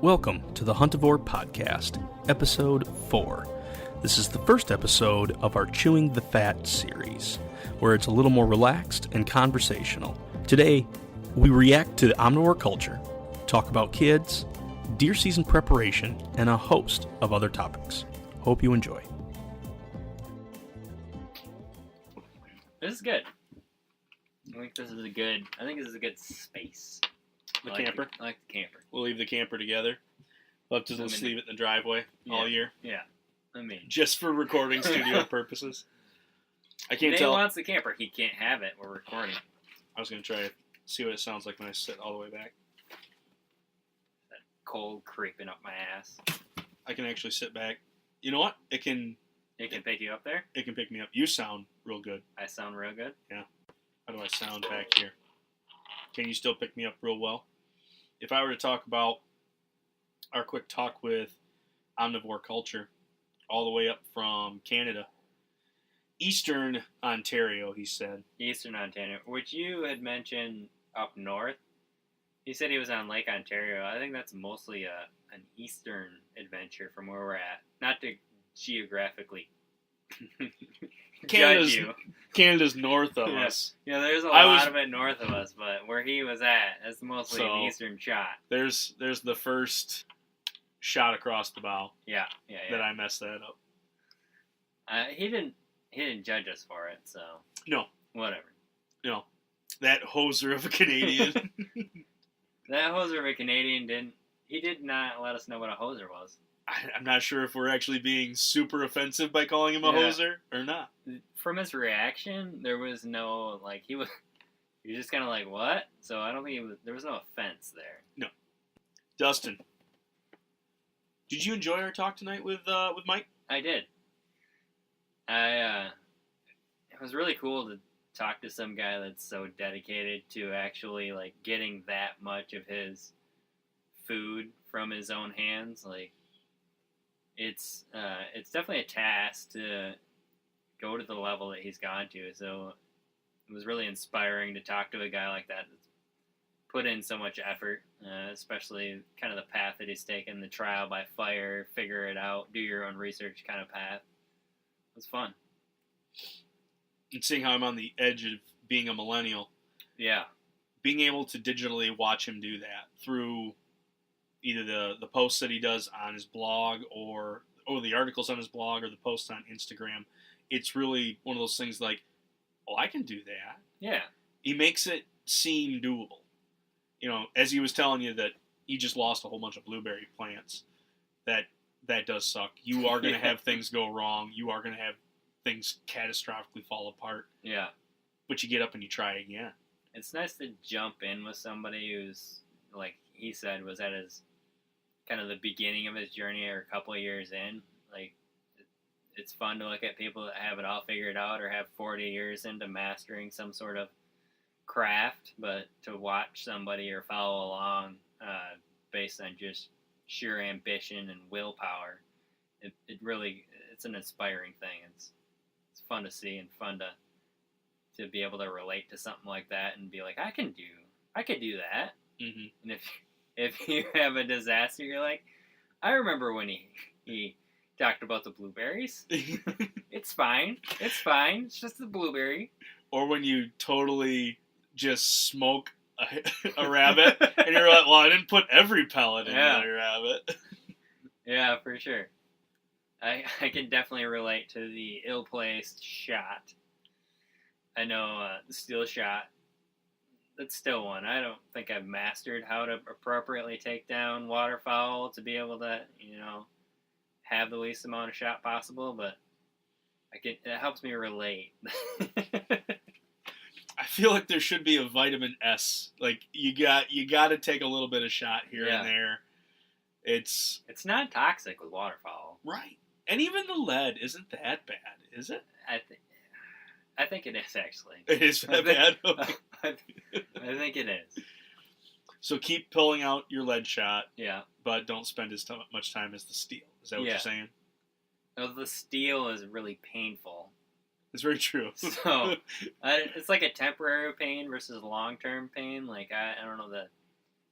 Welcome to the Omnivore Podcast, Episode 4. This is the first episode of our Chewing the Fat series, where it's a little more relaxed and conversational. Today, we react to the Omnivore Culture, talk about kids, deer season preparation, and a host of other topics. Hope you enjoy. This is good. I think this is a good space. The camper? I like the camper. We'll leave the camper together. We'll have to just leave it in the driveway all year. Yeah. I mean, just for recording studio purposes. I can't tell. Dave wants the camper. He can't have it. We're recording. I was going to try to see what it sounds like when I sit all the way back. That cold creeping up my ass. I can actually sit back. You know what? It can pick you up there? It can pick me up. You sound real good. I sound real good? Yeah. How do I sound back here? Can you still pick me up real well? If I were to talk about our quick talk with Omnivore Culture, all the way up from Canada, Eastern Ontario, he said. Eastern Ontario, which you had mentioned up north. He said he was on Lake Ontario. I think that's mostly an eastern adventure from where we're at. Not to geographically judge you. Canada's north of us. Yeah, there's a lot of it north of us, but where he was at, that's mostly an eastern shot. There's the first shot across the bow. Yeah. That I messed that up. He didn't judge us for it, so no, whatever. No, that hoser of a Canadian. That hoser of a Canadian did not let us know what a hoser was. I'm not sure if we're actually being super offensive by calling him a hoser or not. From his reaction, there was no, he was just kind of like, what? So I don't think there was no offense there. No. Dustin, did you enjoy our talk tonight with Mike? I did. It was really cool to talk to some guy that's so dedicated to actually, getting that much of his food from his own hands. It's definitely a task to go to the level that he's gone to. So it was really inspiring to talk to a guy like that that's put in so much effort, especially kind of the path that he's taken, the trial by fire, figure it out, do your own research kind of path. It was fun. And seeing how I'm on the edge of being a millennial. Yeah. Being able to digitally watch him do that through either the posts that he does on his blog or the articles on his blog or the posts on Instagram, it's really one of those things I can do that. Yeah. He makes it seem doable. As he was telling you that he just lost a whole bunch of blueberry plants, that does suck. You are going to have things go wrong. You are going to have things catastrophically fall apart. Yeah. But you get up and you try again. It's nice to jump in with somebody who's, like he said, was at his kind of the beginning of his journey or a couple of years in. It's fun to look at people that have it all figured out or have 40 years into mastering some sort of craft, but to watch somebody or follow along based on just sheer ambition and willpower, it's an inspiring thing. It's fun to see and fun to be able to relate to something like that and be like, I could do that. Mm-hmm. And if you have a disaster, you're like, I remember when he talked about the blueberries. It's fine. It's just the blueberry. Or when you totally just smoke a rabbit and you're like, well, I didn't put every pellet in that rabbit. Yeah, for sure. I can definitely relate to the ill-placed shot. I know the steel shot. That's still one. I don't think I've mastered how to appropriately take down waterfowl to be able to, have the least amount of shot possible, but it helps me relate. I feel like there should be a vitamin S. You got to take a little bit of shot here and there. It's not toxic with waterfowl. Right. And even the lead isn't that bad, is it? I think it is, actually. It is that bad? I think it is. So keep pulling out your lead shot. Yeah. But don't spend as much time as the steel. Is that what you're saying? No, the steel is really painful. It's very true. So it's like a temporary pain versus long-term pain. I don't know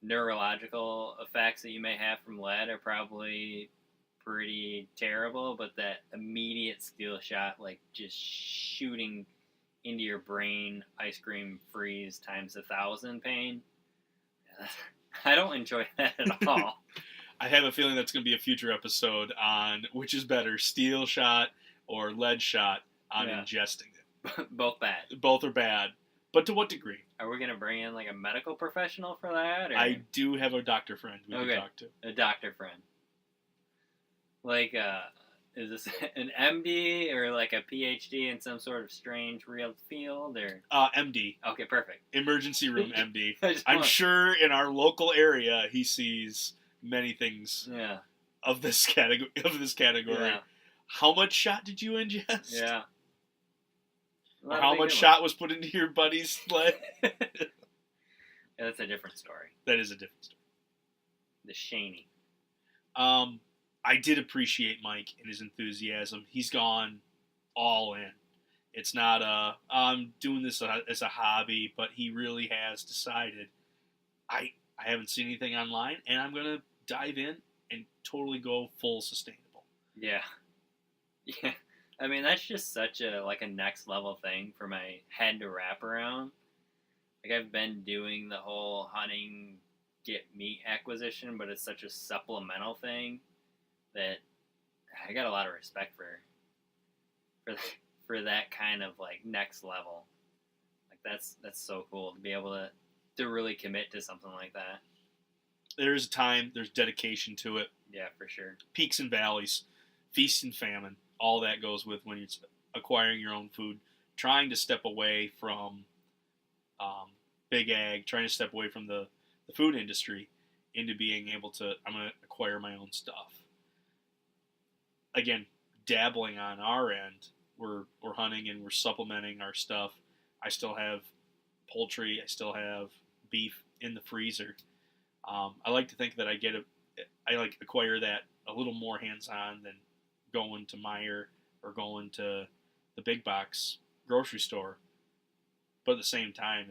neurological effects that you may have from lead are probably pretty terrible, but that immediate steel shot, like just shooting into your brain, ice cream freeze times 1,000 pain, I don't enjoy that at all. I have a feeling that's going to be a future episode on which is better, steel shot or lead shot on ingesting it. Both bad. Both are bad. But to what degree? Are we going to bring in like a medical professional for that? Or? I do have a doctor friend we can talk to. A doctor friend. Like, is this an MD or like a PhD in some sort of strange real field? Or MD. Okay, perfect. Emergency room MD. I'm sure in our local area he sees many things of this category. Yeah. How much shot did you ingest? Yeah. Or how much shot was put into your buddy's leg? Yeah, that's a different story. That is a different story. The Shaney. I did appreciate Mike and his enthusiasm. He's gone all in. It's not I'm doing this as a hobby, but he really has decided I haven't seen anything online, and I'm going to dive in and totally go full sustainable. Yeah. Yeah. I mean, that's just such a next level thing for my head to wrap around. Like, I've been doing the whole hunting, get meat acquisition, but it's such a supplemental thing that I got a lot of respect for that kind of like next level. Like, that's so cool to be able to really commit to something like that. There's time, there's dedication to it. Yeah, for sure. Peaks and valleys, feast and famine. All that goes with when you're acquiring your own food, trying to step away from big ag, trying to step away from the food industry into being able to, I'm going to acquire my own stuff. Again, dabbling on our end, we're hunting and we're supplementing our stuff. I still have poultry, I still have beef in the freezer. I like to think that I acquire that a little more hands-on than going to Meijer or going to the big box grocery store. But at the same time,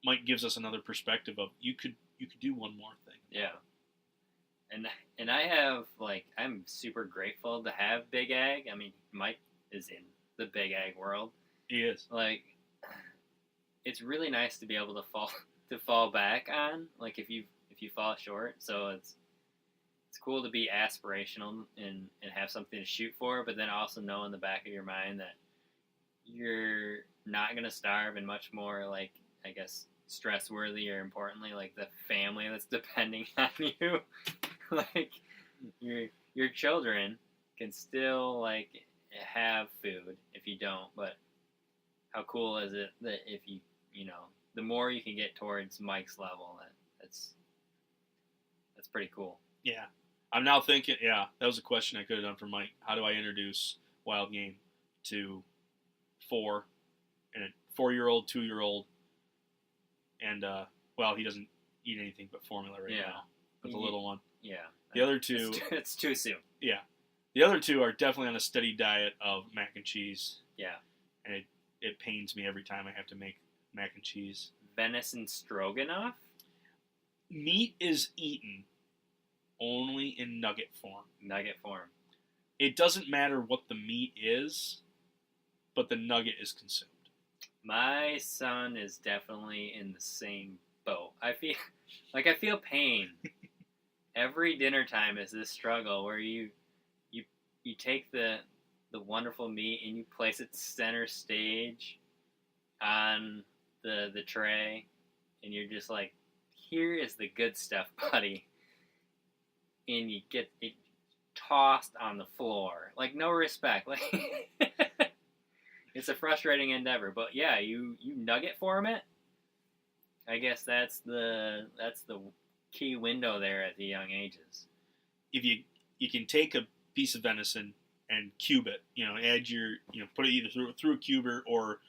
Mike gives us another perspective of you could do one more thing. Yeah. And I have I'm super grateful to have Big Ag. I mean, Mike is in the Big Ag world. He is. It's really nice to be able to fall back on, if you fall short. So it's cool to be aspirational and have something to shoot for, but then also know in the back of your mind that you're not going to starve, and much more I guess stress worthy, or importantly, the family that's depending on you. Your children can still have food if you don't, but how cool is it that if you the more you can get towards Mike's level, that's pretty cool. Yeah. I'm now thinking, that was a question I could have done for Mike. How do I introduce wild game to 4 and a 4-year-old, 2-year-old, and he doesn't eat anything but formula now. But the little one. Yeah. The other two, it's too soon. Yeah. The other two are definitely on a steady diet of mac and cheese. Yeah. And it pains me every time I have to make mac and cheese. Venison stroganoff? Meat is eaten only in nugget form. Nugget form. It doesn't matter what the meat is, but the nugget is consumed. My son is definitely in the same boat. I feel pain. Every dinner time is this struggle where you take the wonderful meat and you place it center stage on the tray, and you're just like, here is the good stuff, buddy. And you get it tossed on the floor. No respect. It's a frustrating endeavor. But yeah, you nugget form it. I guess that's the key window there at the young ages. If you can take a piece of venison and cube it, add put it either through a cuber or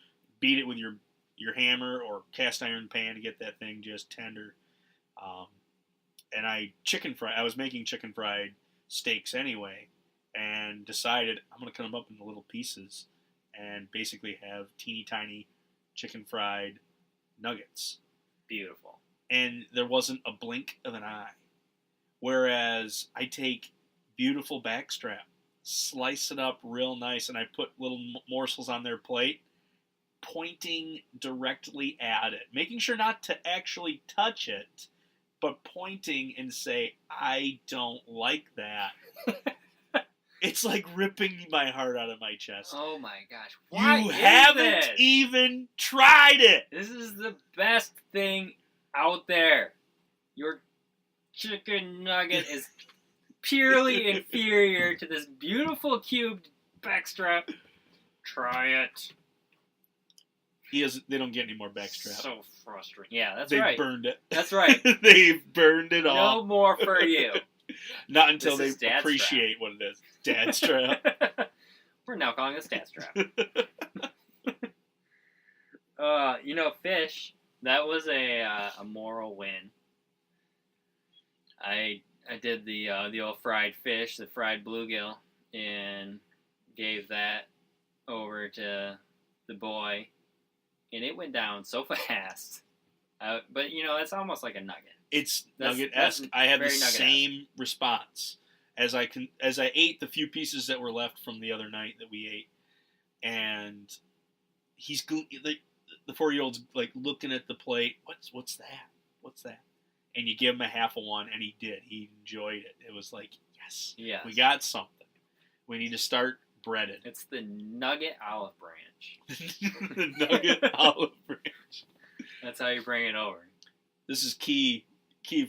beat it with your hammer or cast iron pan to get that thing just tender. And I was making chicken fried steaks anyway, and decided I'm going to cut them up into little pieces and basically have teeny tiny chicken fried nuggets. Beautiful. and there wasn't a blink of an eye. Whereas I take beautiful backstrap, slice it up real nice, and I put little morsels on their plate, pointing directly at it, making sure not to actually touch it, but pointing and say, I don't like that. It's like ripping my heart out of my chest. Oh my gosh. Why you haven't even tried it. This is the best thing out there. Your chicken nugget is purely inferior to this beautiful cubed backstrap. Try it. They don't get any more backstrap. So frustrating. Yeah, that's They've right. They've burned it. That's right. They've burned it all. No more for you. Not until they Dad appreciate what it is. Dad strap. We're now calling it Dad strap. Fish. That was a moral win. I did the old fried fish, the fried bluegill, and gave that over to the boy, and it went down so fast. But it's almost like a nugget. It's nugget-esque. I had the same response as I ate the few pieces that were left from the other night that we ate, and he's the 4-year-old's like looking at the plate. What's that? What's that? And you give him a half of one, and he did. He enjoyed it. It was like, yes, we got something. We need to start breaded. It's the nugget olive branch. The nugget olive branch. That's how you bring it over. This is key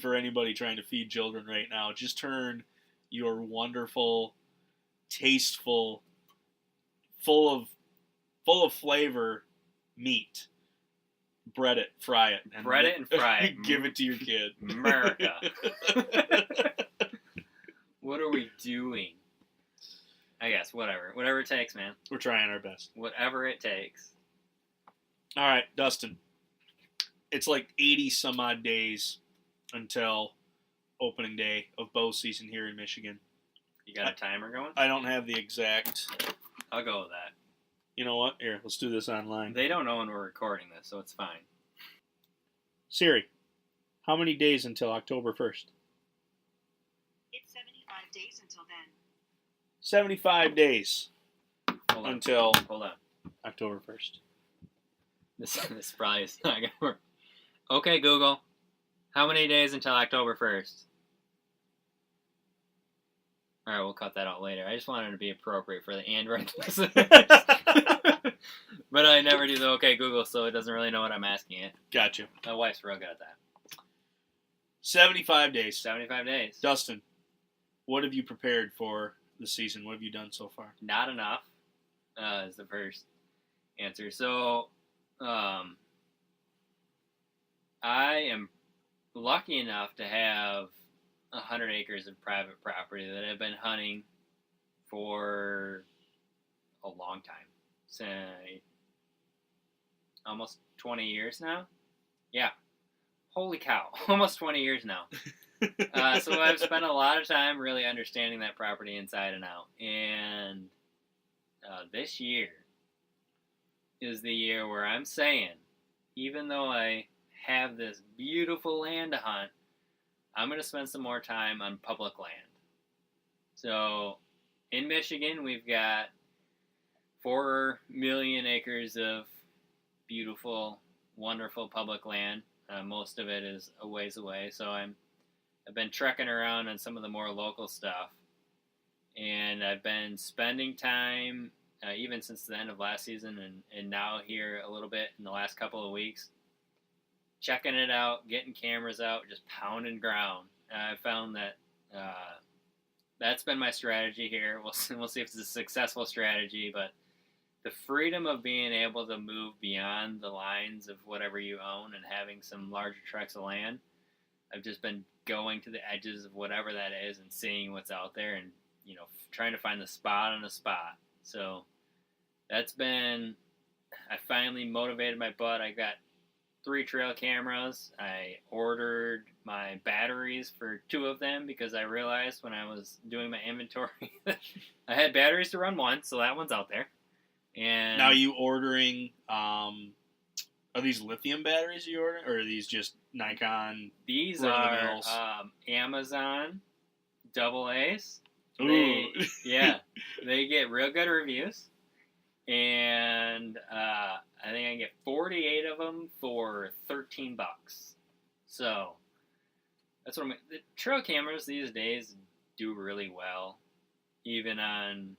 for anybody trying to feed children right now. Just turn your wonderful, tasteful, full of flavor meat. Bread it, fry it. And bread it and fry it. Give it to your kid. America. What are we doing? I guess, whatever. Whatever it takes, man. We're trying our best. Whatever it takes. All right, Dustin. It's like 80 some odd days until opening day of bow season here in Michigan. You got a timer going? I don't have the exact. I'll go with that. You know what? Here, let's do this online. They don't know when we're recording this, so it's fine. Siri, how many days until October 1st? It's 75 days until then. 75 days until October 1st. This probably is not going to work. Okay, Google. How many days until October 1st? All right, we'll cut that out later. I just wanted it to be appropriate for the Android listeners. But I never do the okay Google, so it doesn't really know what I'm asking it. Gotcha. My wife's real good at that. 75 days. 75 days. Dustin, what have you prepared for the season? What have you done so far? Not enough is the first answer. So, I am lucky enough to have 100 acres of private property that I've been hunting for a long time. Say, almost 20 years now? Yeah. Holy cow. Almost 20 years now. So I've spent a lot of time really understanding that property inside and out. And this year is the year where I'm saying, even though I have this beautiful land to hunt, I'm going to spend some more time on public land. So in Michigan, we've got 4 million acres of beautiful, wonderful public land. Most of it is a ways away, so I've been trekking around on some of the more local stuff, and I've been spending time, even since the end of last season, and now here a little bit in the last couple of weeks, checking it out, getting cameras out, just pounding ground. I found that that's been my strategy here. We'll see if it's a successful strategy, but the freedom of being able to move beyond the lines of whatever you own and having some larger tracts of land, I've just been going to the edges of whatever that is and seeing what's out there and, trying to find the spot on the spot. So that's been, I finally motivated my butt. I got 3 trail cameras. I ordered my batteries for 2 of them because I realized when I was doing my inventory that I had batteries to run one, so that one's out there. And now, are you ordering Are these lithium batteries you order, or are these just Nikon? These Run of the are mills? Amazon double A's. Ooh. They get real good reviews, and I think I can get 48 of them for $13. So that's what the trail cameras these days do really well, even on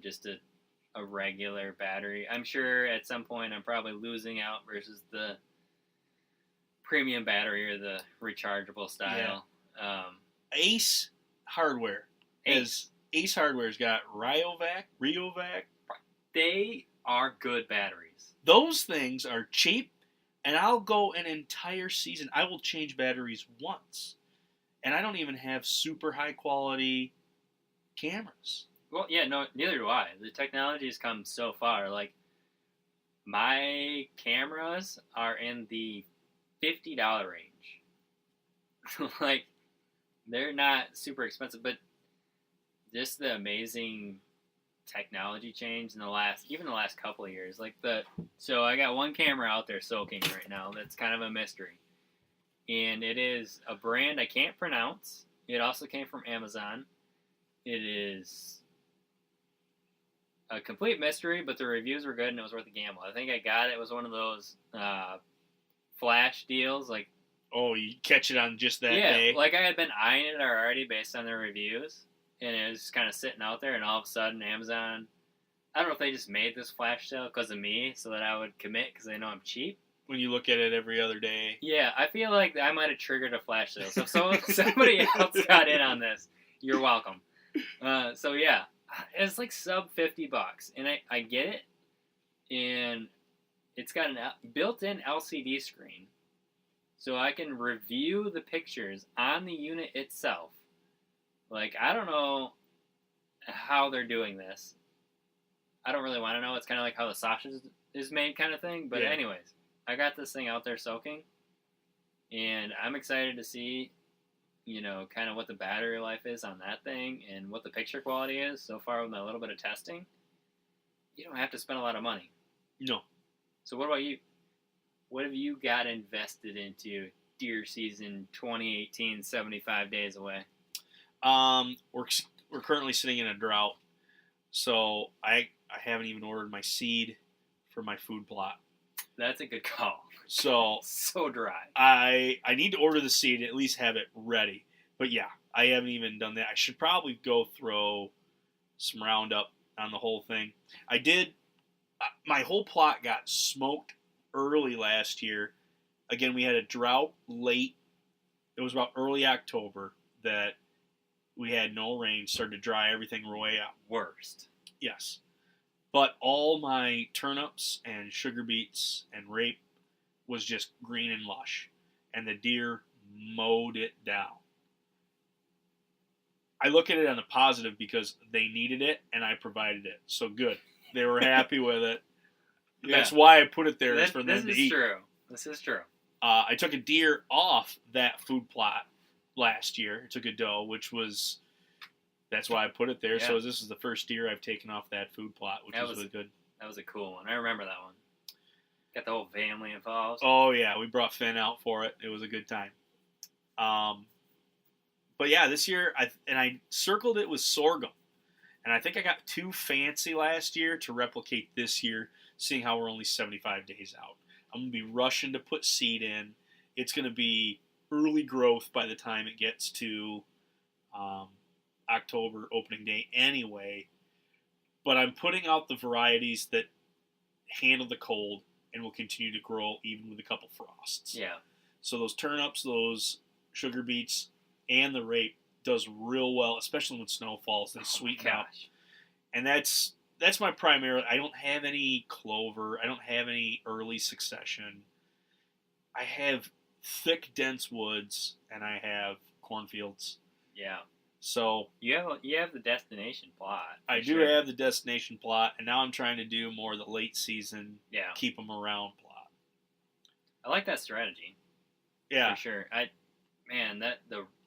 just a regular battery. I'm sure at some point I'm probably losing out versus the premium battery or the rechargeable style. Yeah. Ace Hardware. Ace Hardware's got Riovac. They are good batteries. Those things are cheap, and I'll go an entire season. I will change batteries once, and I don't even have super high quality cameras. Well, yeah, no, neither do I. The technology has come so far. Like, my cameras are in the $50 range. Like, they're not super expensive, but just the amazing technology change in the last couple of years. So I got one camera out there soaking right now that's kind of a mystery. And it is a brand I can't pronounce. It also came from Amazon. It is a complete mystery, but the reviews were good and it was worth the gamble. I think I got it. It was one of those flash deals. Like, oh, you catch it on just that day? Yeah, like I had been eyeing it already based on the reviews, and it was kind of sitting out there, and all of a sudden Amazon, I don't know if they just made this flash sale because of me so that I would commit because they know I'm cheap. When you look at it every other day. Yeah, I feel like I might have triggered a flash sale. So if somebody else got in on this, you're welcome. So yeah, it's like sub $50, and I get it, and it's got a built-in LCD screen, so I can review the pictures on the unit itself. Like, I don't know how they're doing this. I don't really want to know. It's kind of like how the sausage is made kind of thing. But anyways, I got this thing out there soaking, and I'm excited to see, kind of what the battery life is on that thing and what the picture quality is. So far with my little bit of testing, you don't have to spend a lot of money. No. So what about you? What have you got invested into deer season 2018, 75 days away? We're currently sitting in a drought, so I haven't even ordered my seed for my food plot. That's a good call. So dry. I need to order the seed and at least have it ready. But yeah, I haven't even done that. I should probably go throw some Roundup on the whole thing. I did. My whole plot got smoked early last year. Again, we had a drought late. It was about early October that we had no rain, started to dry everything way out. Worst. Yes. But all my turnips and sugar beets and rape was just green and lush. And the deer mowed it down. I look at it on the positive because they needed it and I provided it. So good. They were happy with it. Yeah. That's why I put it there, is for them to eat. This is true. I took a deer off that food plot last year. I took a doe, that's why I put it there. Yeah. So this is the first deer I've taken off that food plot, which was really good. That was a cool one. I remember that one. Got the whole family involved. Oh, yeah. We brought Finn out for it. It was a good time. But yeah, this year, I circled it with sorghum. And I think I got too fancy last year to replicate this year, seeing how we're only 75 days out. I'm going to be rushing to put seed in. It's going to be early growth by the time it gets to October opening day anyway. But I'm putting out the varieties that handle the cold and will continue to grow even with a couple frosts. Yeah. So those turnips, those sugar beets, and the rape does real well, especially when snow falls. They sweeten up. And that's my primary. I don't have any clover. I don't have any early succession. I have thick, dense woods, and I have cornfields. Yeah. So you have the destination plot. I do have the destination plot, and now I'm trying to do more of the late season, keep them around plot. I like that strategy. Yeah, for sure.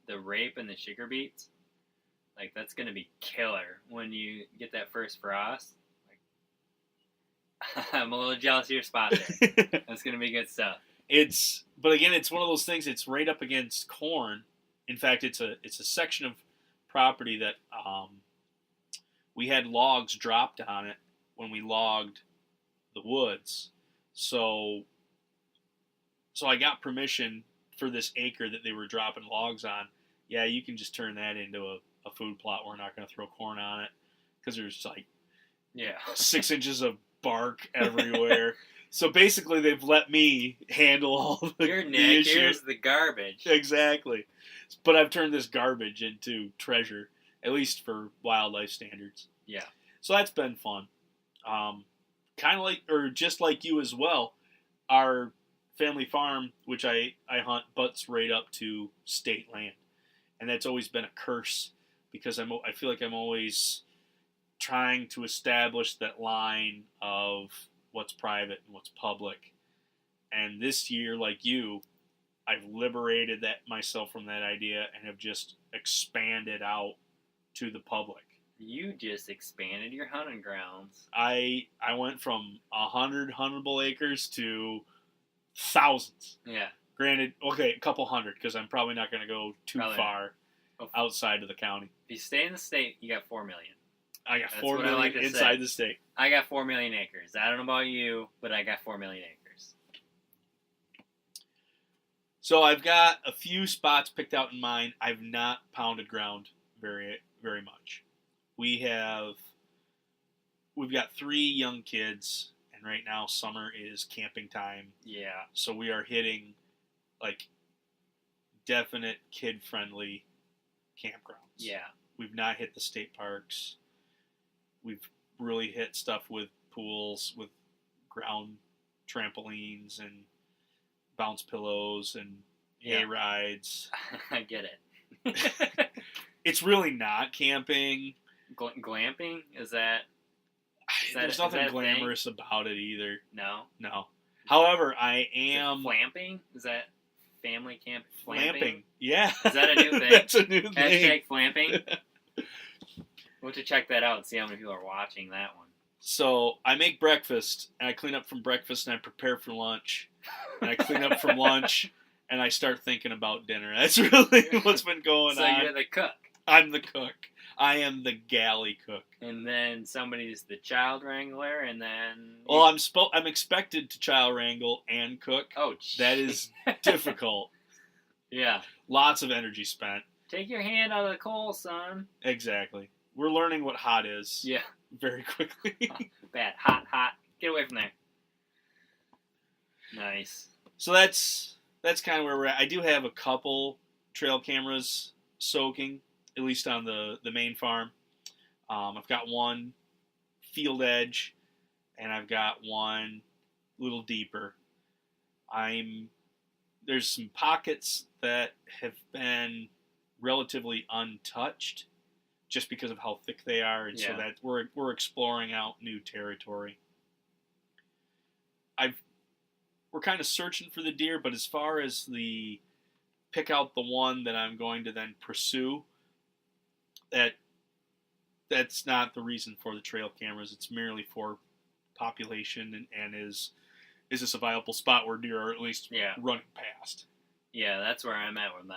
The rape and the sugar beets, like, that's gonna be killer when you get that first frost. Like, I'm a little jealous of your spot there. That's gonna be good stuff. But again, it's one of those things. It's right up against corn. In fact, it's a section of property that we had logs dropped on it when we logged the woods. So I got permission for this acre that they were dropping logs on. Yeah, you can just turn that into a food plot. We're not going to throw corn on it because there's like 6 inches of bark everywhere. So basically, they've let me handle all the issue. Here's the garbage. Exactly. But I've turned this garbage into treasure, at least for wildlife standards. Yeah. So that's been fun. Kind of like, or just like you as well, our family farm, which I hunt, butts right up to state land. And that's always been a curse because I feel like I'm always trying to establish that line of what's private and what's public. And this year, like you, I've liberated myself from that idea and have just expanded out to the public. You just expanded your hunting grounds. I went from 100 huntable acres to thousands. Yeah. Granted, okay, a couple hundred because I'm probably not going to go too far outside of the county. If you stay in the state, you got 4 million. I got 4 million inside the state. I got 4 million acres. I don't know about you, but I got 4 million acres. So I've got a few spots picked out in mind. I've not pounded ground very, very much. We've got 3 young kids, and right now summer is camping time. Yeah. So we are hitting like definite kid-friendly campgrounds. Yeah. We've not hit the state parks. We've really hit stuff with pools, with ground trampolines and bounce pillows and hay rides. I get it. It's really not camping. Glamping? There's nothing glamorous about it either. No. However, I am... Flamping? Is that family camp? Flamping? Yeah. Is that a new thing? That's a new thing. Hashtag flamping? We'll have to check that out and see how many people are watching that one. So I make breakfast, and I clean up from breakfast, and I prepare for lunch. And I clean up from lunch, and I start thinking about dinner. That's really what's been going on. So you're the cook. I'm the cook. I am the galley cook. And then somebody's the child wrangler, and then... Well, I'm expected to child wrangle and cook. Oh, geez. That is difficult. Yeah. Lots of energy spent. Take your hand out of the coal, son. Exactly. We're learning what hot is. Yeah. Very quickly. Bad. Hot. Get away from there. Nice. So that's kind of where we're at. I do have a couple trail cameras soaking, at least on the main farm. I've got one field edge, and I've got one a little deeper. There's some pockets that have been relatively untouched, just because of how thick they are, and so that we're exploring out new territory. We're kind of searching for the deer, but as far as the pick out the one that I'm going to then pursue, that's not the reason for the trail cameras. It's merely for population and is this a viable spot where deer are at least running past? Yeah, that's where I'm at with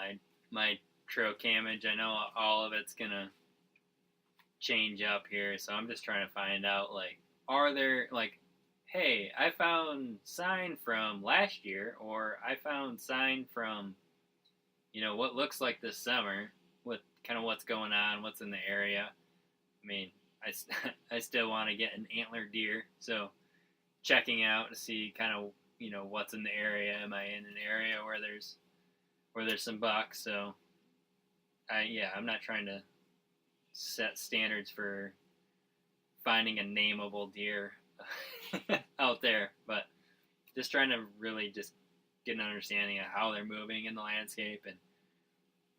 my trail camage. I know all of it's gonna change up here, so I'm just trying to find out, like, are there, like, hey, I found sign from last year, or I found sign from, what looks like this summer, with kind of what's going on, what's in the area. I mean, I still want to get an antler deer, so checking out to see kind of, what's in the area. Am I in an area where there's some bucks? So, I'm not trying to set standards for finding a nameable deer out there, but just trying to really just get an understanding of how they're moving in the landscape and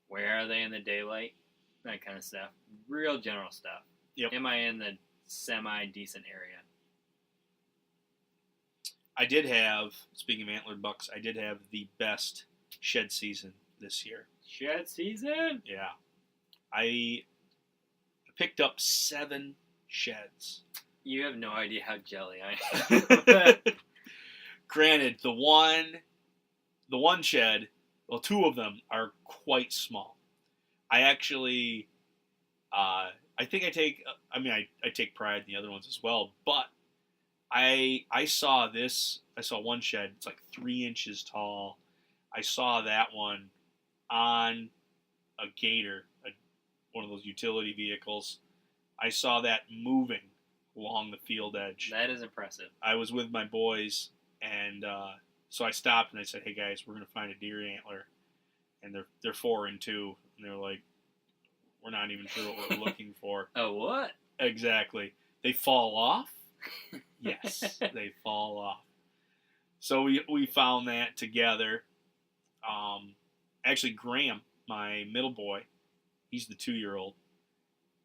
where are they in the daylight, that kind of stuff. Real general stuff. Yep. Am I in the semi-decent area? I did have, speaking of antlered bucks, I did have the best shed season this year. Shed season? Yeah. I picked up 7 sheds. You have no idea how jelly I am. Granted, the one shed, well, two of them are quite small. I actually, I think I take pride in the other ones as well, but I saw one shed, it's like 3 inches tall. I saw that one on a gator, one of those utility vehicles. I saw that moving along the field edge. That is impressive. I was with my boys, and so I stopped and I said, "Hey guys, we're gonna find a deer antler," and they're 4 and 2, and they're like, "We're not even sure what we're looking for." Oh, what? Exactly. They fall off. Yes, they fall off. So we found that together. Actually, Graham, my middle boy, he's the 2-year-old.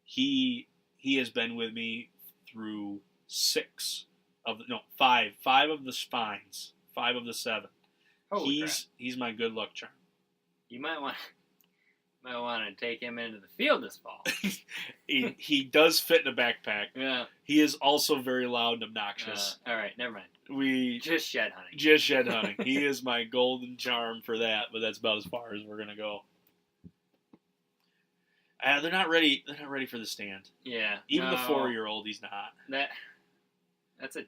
He has been with me through 5 of the spines, 5 of the 7. Holy crap. He's my good luck charm. You might want to take him into the field this fall. he does fit in a backpack. Yeah. He is also very loud and obnoxious. All right, never mind. Just shed hunting. Just shed hunting. He is my golden charm for that, but that's about as far as we're gonna go. They're not ready. They're not ready for the stand. Yeah. Even the 4-year-old, he's not. That's a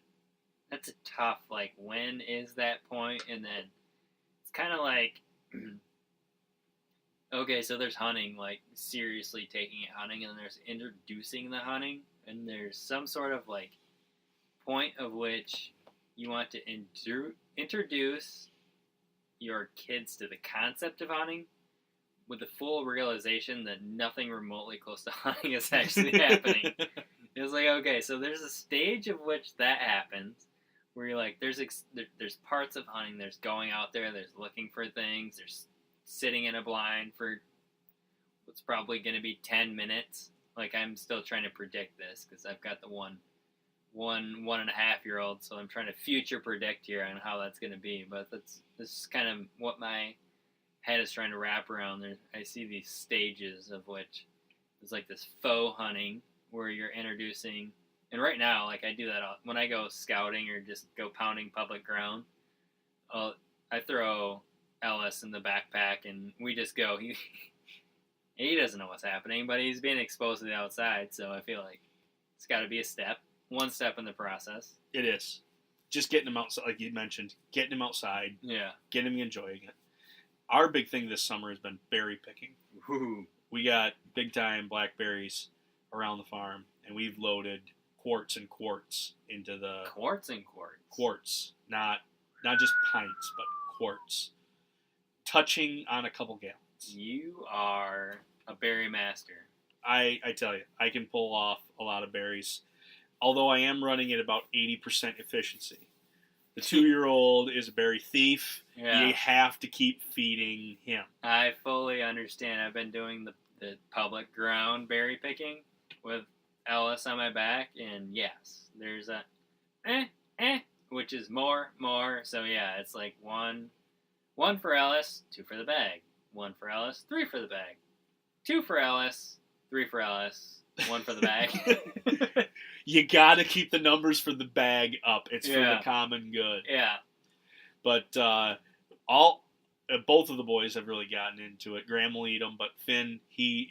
tough. Like, when is that point? And then it's kind of like, okay, so there's hunting, like seriously taking it hunting, and there's introducing the hunting, and there's some sort of like point of which you want to introduce your kids to the concept of hunting, with the full realization that nothing remotely close to hunting is actually happening. It's like, okay, so there's a stage of which that happens, where you're like, there's parts of hunting, there's going out there, there's looking for things, there's sitting in a blind for what's probably going to be 10 minutes. Like, I'm still trying to predict this, because I've got the one and a half year old, so I'm trying to future predict here on how that's going to be. But this is kind of what my head is trying to wrap around. I see these stages of which there's like this faux hunting where you're introducing, and right now, like, I do that when I go scouting or just go pounding public ground. I throw Ellis in the backpack and we just go. He doesn't know what's happening, but he's being exposed to the outside, so I feel like it's got to be one step in the process. It is. Just getting him outside, like you mentioned, getting him outside. Yeah. Getting him enjoying it. Our big thing this summer has been berry picking. Woo. We got big time blackberries around the farm, and we've loaded quarts and quarts into the... Quarts and quarts? Quarts. Not just pints, but quarts. Touching on a couple gallons. You are a berry master. I tell you, I can pull off a lot of berries. Although I am running at about 80% efficiency. The 2-year-old is a berry thief. Yeah. You have to keep feeding him. I fully understand. I've been doing the public ground berry picking with Ellis on my back, and yes, there's a which is more. So yeah, it's like one for Ellis, 2 for the bag. 1 for Ellis, 3 for the bag. 2 for Ellis, 3 for Ellis, 1 for the bag. You gotta keep the numbers for the bag up. It's for the common good. Yeah. But both of the boys have really gotten into it. Graham will eat them, but Finn, he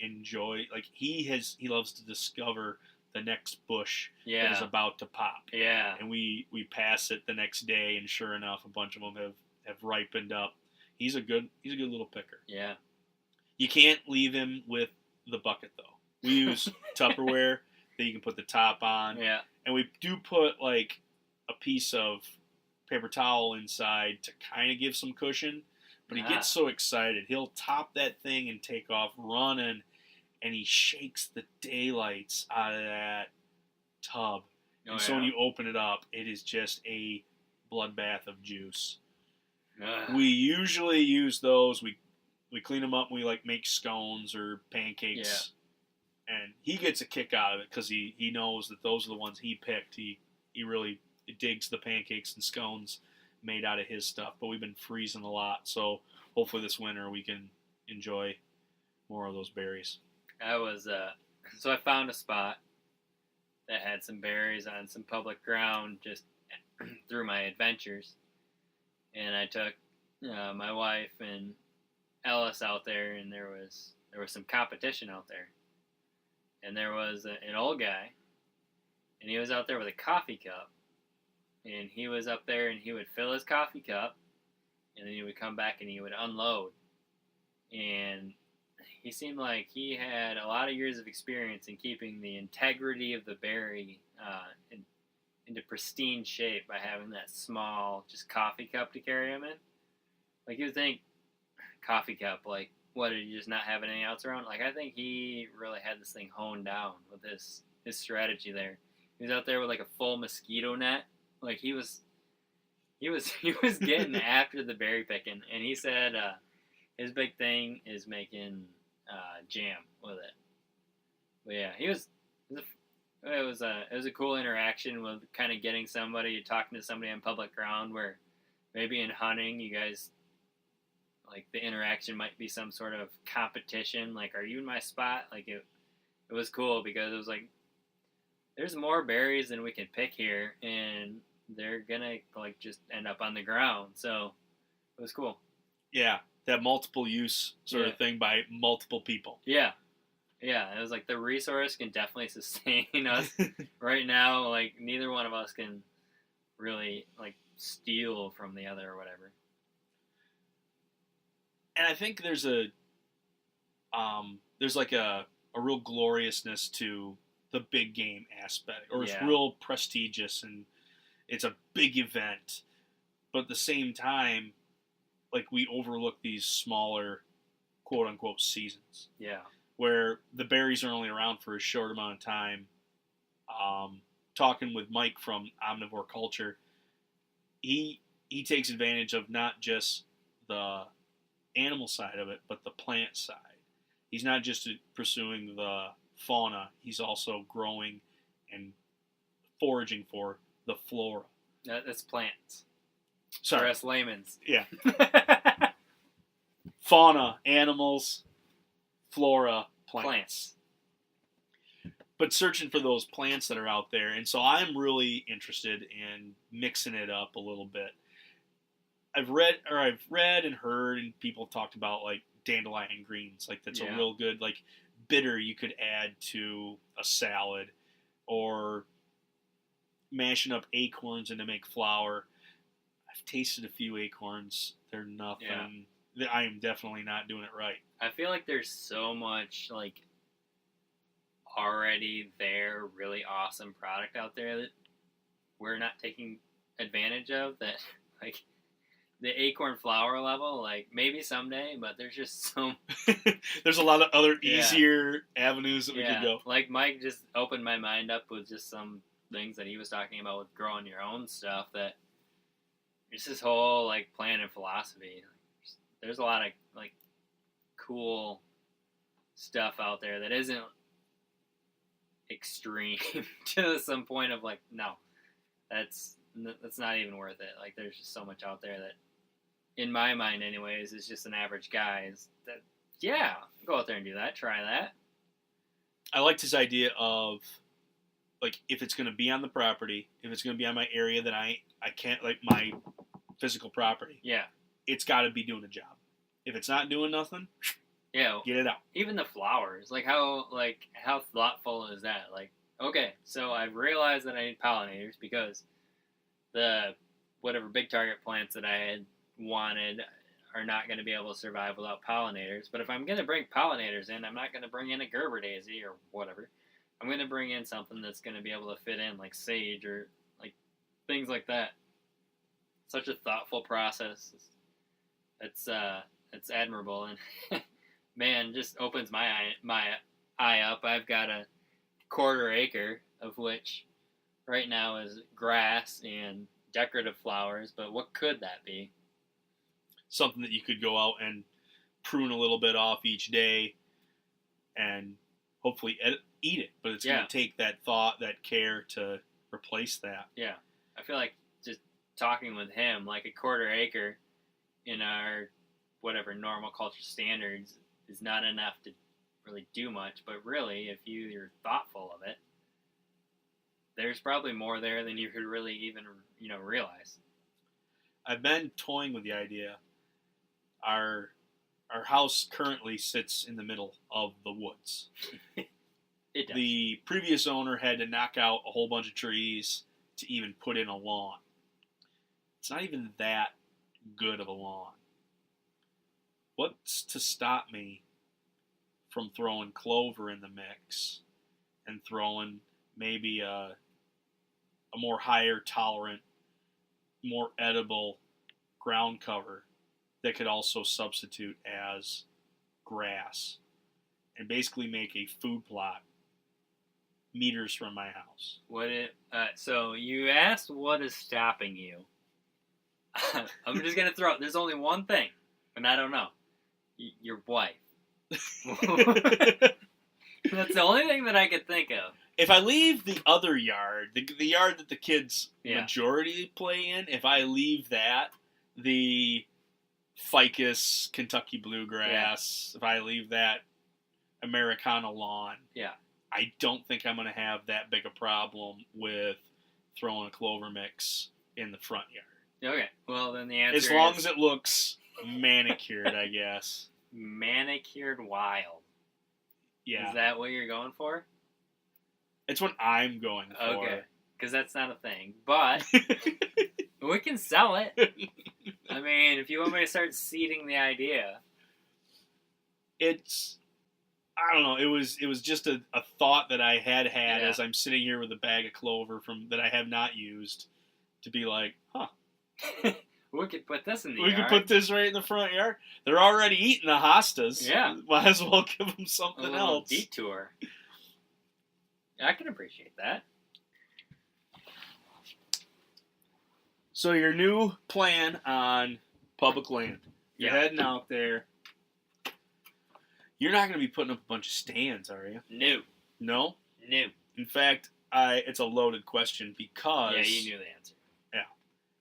loves to discover the next bush that is about to pop. Yeah. And we pass it the next day, and sure enough, a bunch of them have ripened up. He's a good little picker. Yeah. You can't leave him with the bucket though. We use Tupperware that you can put the top on. Yeah. And we do put like a piece of paper towel inside to kind of give some cushion. But he gets so excited, he'll top that thing and take off running, and he shakes the daylights out of that tub. So when you open it up, it is just a bloodbath of juice. We usually use those. We clean them up and we like make scones or pancakes. Yeah. And he gets a kick out of it because he knows that those are the ones he picked. He really digs the pancakes and scones made out of his stuff. But we've been freezing a lot, so hopefully this winter we can enjoy more of those berries. So I found a spot that had some berries on some public ground just through my adventures. And I took my wife and Ellis out there, and there was some competition out there. And there was an old guy, and he was out there with a coffee cup. And he was up there, and he would fill his coffee cup, and then he would come back and he would unload. And he seemed like he had a lot of years of experience in keeping the integrity of the berry into pristine shape by having that small, just coffee cup to carry him in. Like, you would think, coffee cup, like, what, did he just not have anything else around? Like, I think he really had this thing honed down with his strategy there. He was out there with, like, a full mosquito net. Like, he was getting after the berry picking, and he said his big thing is making jam with it. But yeah, it was a cool interaction with kind of getting somebody, talking to somebody on public ground, where maybe in hunting you guys, like, the interaction might be some sort of competition, like, are you in my spot? Like, it was cool because it was like, there's more berries than we can pick here, and they're gonna, like, just end up on the ground. So it was cool. Yeah, that multiple use sort of thing by multiple people. Yeah, it was like the resource can definitely sustain us right now. Like, neither one of us can really, like, steal from the other or whatever. And I think there's like a real gloriousness to the big game aspect, or it's real prestigious and it's a big event, but at the same time, like, we overlook these smaller, quote unquote, seasons. Yeah. Where the berries are only around for a short amount of time. Talking with Mike from Omnivore Culture, he takes advantage of not just the animal side of it, but the plant side. He's not just pursuing the fauna, he's also growing and foraging for the flora. That's plants. Sorry. For us layman's. Yeah. Fauna, animals, flora, plants. But searching for those plants that are out there. And so I'm really interested in mixing it up a little bit. I've read and heard, and people have talked about, like, dandelion greens. Like, that's a real good, like, bitter you could add to a salad, or mashing up acorns and to make flour. I've tasted a few acorns. They're nothing. Yeah. I am definitely not doing it right. I feel like there's so much, like, already there, really awesome product out there that we're not taking advantage of, that, like, the acorn flour level, like, maybe someday, but there's just so... There's a lot of other easier avenues that we could go. Like, Mike just opened my mind up with just some things that he was talking about with growing your own stuff, that it's this whole, like, plan and philosophy. There's a lot of, like, cool stuff out there that isn't extreme to some point of, like, no, that's not even worth it. Like, there's just so much out there that, in my mind anyways, is just an average guy. Go out there and do that, try that. I liked his idea of, like, if it's going to be on the property, if it's going to be on my area that I can't, like, my physical property, it's got to be doing a job. If it's not doing nothing, get it out. Even the flowers, how thoughtful is that? Like, okay, so I've realized that I need pollinators because the whatever big target plants that I had wanted are not going to be able to survive without pollinators. But if I'm going to bring pollinators in, I'm not going to bring in a Gerber daisy or whatever. I'm going to bring in something that's going to be able to fit in, like sage or, like, things like that. Such a thoughtful process. It's admirable, and man, just opens my eye up. I've got a 1/4 acre, of which right now is grass and decorative flowers, but what could that be? Something that you could go out and prune a little bit off each day and hopefully eat it, but it's going to take that thought, that care to replace that. Yeah. I feel like just talking with him, like, a 1/4 acre in our whatever normal culture standards is not enough to really do much, but really, if you're thoughtful of it, there's probably more there than you could really even, realize. I've been toying with the idea. Our house currently sits in the middle of the woods. It does. The previous owner had to knock out a whole bunch of trees to even put in a lawn. It's not even that good of a lawn. What's to stop me from throwing clover in the mix and throwing maybe a more higher tolerant, more edible ground cover that could also substitute as grass and basically make a food plot meters from my house? So you asked what is stopping you. I'm just gonna throw. There's only one thing, and I don't know. Your wife. That's the only thing that I could think of. If I leave the other yard, the yard that the kids Yeah. majority play in, if I leave that, the ficus Kentucky bluegrass, if I leave that Americana lawn, Yeah. I don't think I'm going to have that big a problem with throwing a clover mix in the front yard. Okay. Well, then the answer As long as it looks manicured, I guess. manicured wild. Yeah. Is that what you're going for? It's what I'm going for. Okay. Because that's not a thing. But we can sell it. I mean, if you want me to start seeding the idea. It's, I don't know, it was just a thought that I had Yeah. as I'm sitting here with a bag of clover that I have not used, to be like, huh. We could put this in the We yard. could put this right in the front yard. They're already eating the hostas. Yeah. Might as well give them a something little else. detour. I can appreciate that. So your new plan on public land. You're Yeah. heading out there. You're not going to be putting up a bunch of stands, are you? No. No? No. In fact, it's a loaded question because Yeah, you knew the answer.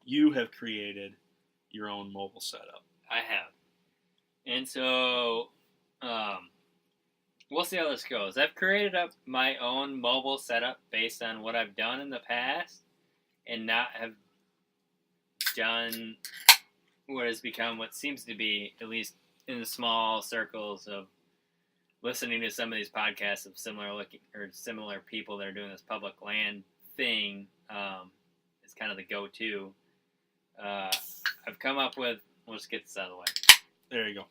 you have created your own mobile setup. I have. And so, we'll see how this goes. I've created up my own mobile setup based on what I've done in the past and not have done what has become what seems to be, at least in the small circles of listening to some of these podcasts of similar people that are doing this public land thing, is kind of the go-to. I've come up with, we'll just get this out of the way. There you go.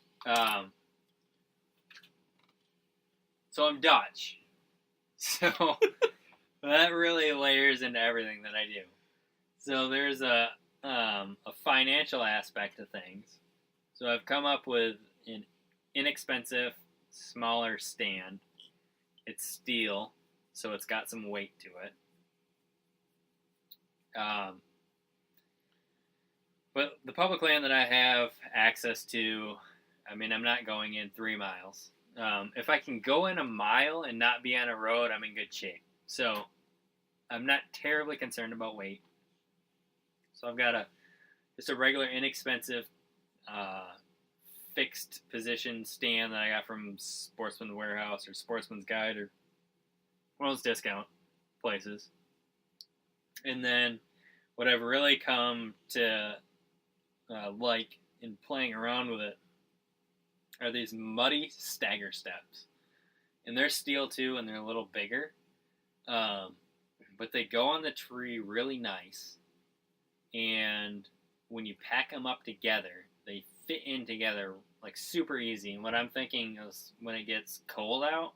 So I'm Dutch. So that really layers into everything that I do. So there's a financial aspect of things. So I've come up with an inexpensive, smaller stand. It's steel, so it's got some weight to it. But the public land that I have access to, I mean, I'm not going in 3 miles. If I can go in a mile and not be on a road, I'm in good shape. So I'm not terribly concerned about weight. So I've got just a regular inexpensive fixed position stand that I got from Sportsman's Warehouse or Sportsman's Guide or one of those discount places. And then what I've really come to like in playing around with it are these muddy stagger steps. And they're steel too, and they're a little bigger. But they go on the tree really nice. And when you pack them up together, they fit in together like super easy. And what I'm thinking is when it gets cold out,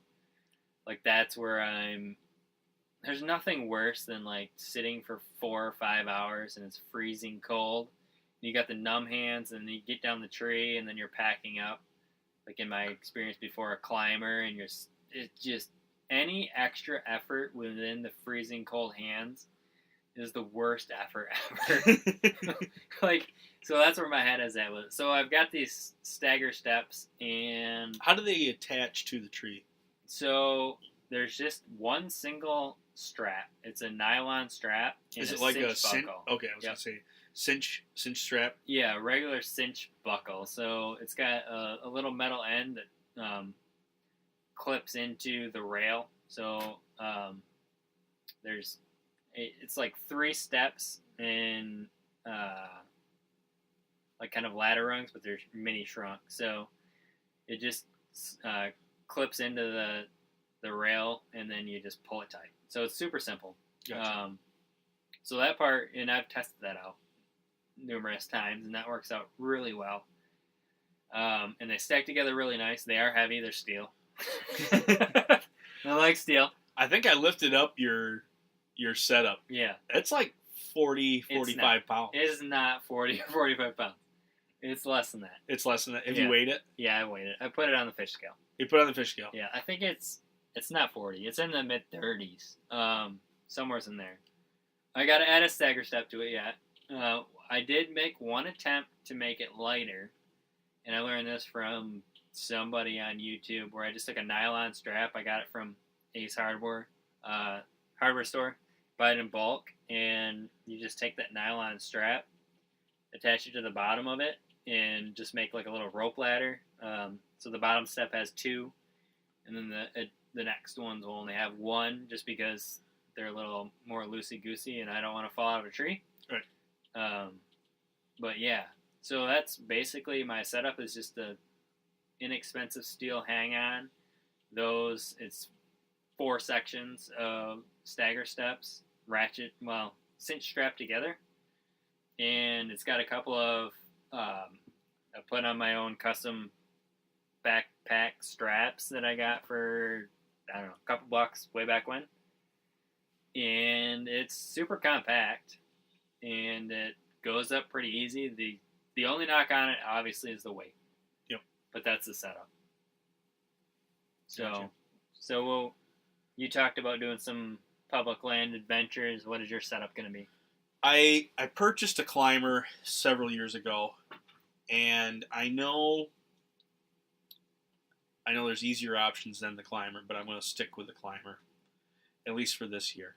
like that's where there's nothing worse than like sitting for 4 or 5 hours and it's freezing cold. You got the numb hands, and you get down the tree, and then you're packing up. Like in my experience before, a climber, and it's just any extra effort within the freezing cold hands is the worst effort ever. So that's where my head is at with it. So I've got these stagger steps, and How do they attach to the tree? so there's just one single strap. It's a nylon strap. And Is it like a cinch? buckle. Okay, I was going to say cinch strap. Yeah, regular cinch buckle. So it's got a little metal end that clips into the rail. So there's It's like 3 steps and like kind of ladder rungs, but they're mini shrunk. So it just clips into the rail, and then you just pull it tight. So it's super simple. Gotcha. So that part, and I've tested that out numerous times, and that works out really well. And they stack together really nice. They are heavy. They're steel. I like steel. I think I lifted up your setup. Yeah. It's like 40, 45 pounds. It is not 40 or 45 pounds. It's less than that. It's less than that. Have you weighed it? Yeah, I weighed it. I put it on the fish scale. You put it on the fish scale? Yeah, I think it's not 40. It's in the mid-30s. Somewhere's in there. I got to add a stagger step to it yet. I did make one attempt to make it lighter, and I learned this from somebody on YouTube where I just took a nylon strap. I got it from Ace Hardware store. Buy it in bulk, and you just take that nylon strap, attach it to the bottom of it, and just make like a little rope ladder. So the bottom step has 2, and then the next ones will only have 1, just because they're a little more loosey-goosey, and I don't want to fall out of a tree. Right. But yeah, so that's basically my setup. Is just a inexpensive steel hang-on. It's 4 sections of stagger steps, cinch strapped together, and it's got a couple of I put on my own custom backpack straps that I got for, I don't know, a couple bucks way back when. And it's super compact, and it goes up pretty easy. The only knock on it, obviously, is the weight. Yep. But that's the setup. Gotcha. So you talked about doing some public land adventures. What is your setup going to be? I purchased a climber several years ago, and I know there's easier options than the climber, but I'm going to stick with the climber, at least for this year.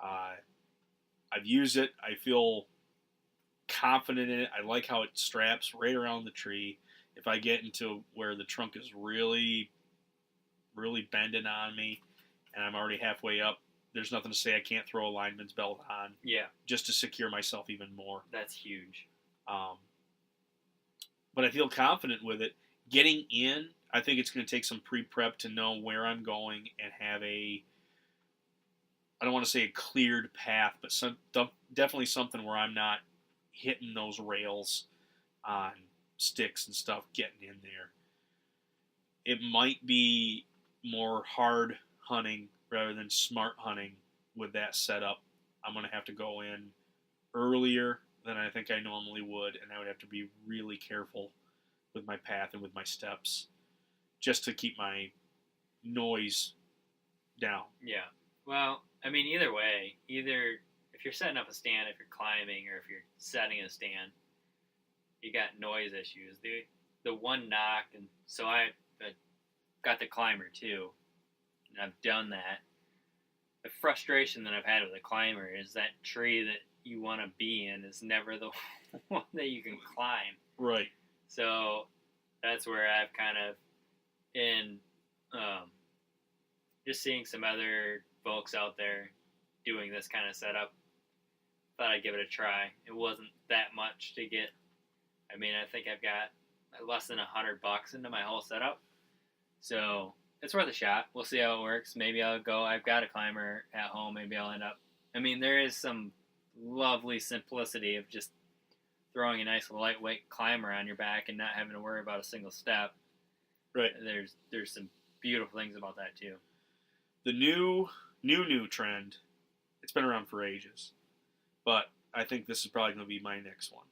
I've used it. I feel confident in it. I like how it straps right around the tree. If I get into where the trunk is really, really bending on me, and I'm already halfway up, there's nothing to say I can't throw a lineman's belt on. Yeah. Just to secure myself even more. That's huge. But I feel confident with it. Getting in, I think it's going to take some pre-prep to know where I'm going and have I don't want to say a cleared path, but definitely something where I'm not hitting those rails on sticks and stuff getting in there. It might be more hard hunting rather than smart hunting with that setup. I'm going to have to go in earlier than I think I normally would, and I would have to be really careful with my path and with my steps just to keep my noise down. Yeah. Well, I mean, either way, if you're setting up a stand, if you're climbing, or if you're setting a stand, you got noise issues. The one knock, and so I got the climber too, and I've done that. The frustration that I've had with the climber is that tree that you want to be in is never the one that you can climb. Right. So that's where I've kind of, just seeing some other folks out there doing this kind of setup, thought I'd give it a try. It wasn't that much to get. I mean, I think I've got less than $100 into my whole setup, so it's worth a shot. We'll see how it works. Maybe I'll go. I've got a climber at home. Maybe I'll end up. I mean, there is some lovely simplicity of just throwing a nice lightweight climber on your back and not having to worry about a single step. Right. There's some beautiful things about that too. The new trend, it's been around for ages, but I think this is probably going to be my next one,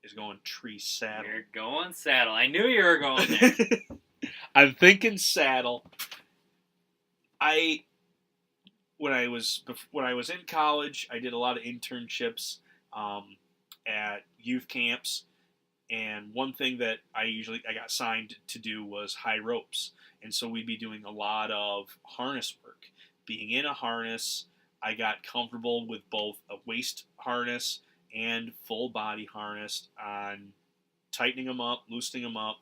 is going tree saddle. You're going saddle. I knew you were going there. I'm thinking saddle. When I was in college, I did a lot of internships at youth camps, and one thing that I got signed to do was high ropes, and so we'd be doing a lot of harness work. Being in a harness, I got comfortable with both a waist harness and full body harness on tightening them up, loosening them up,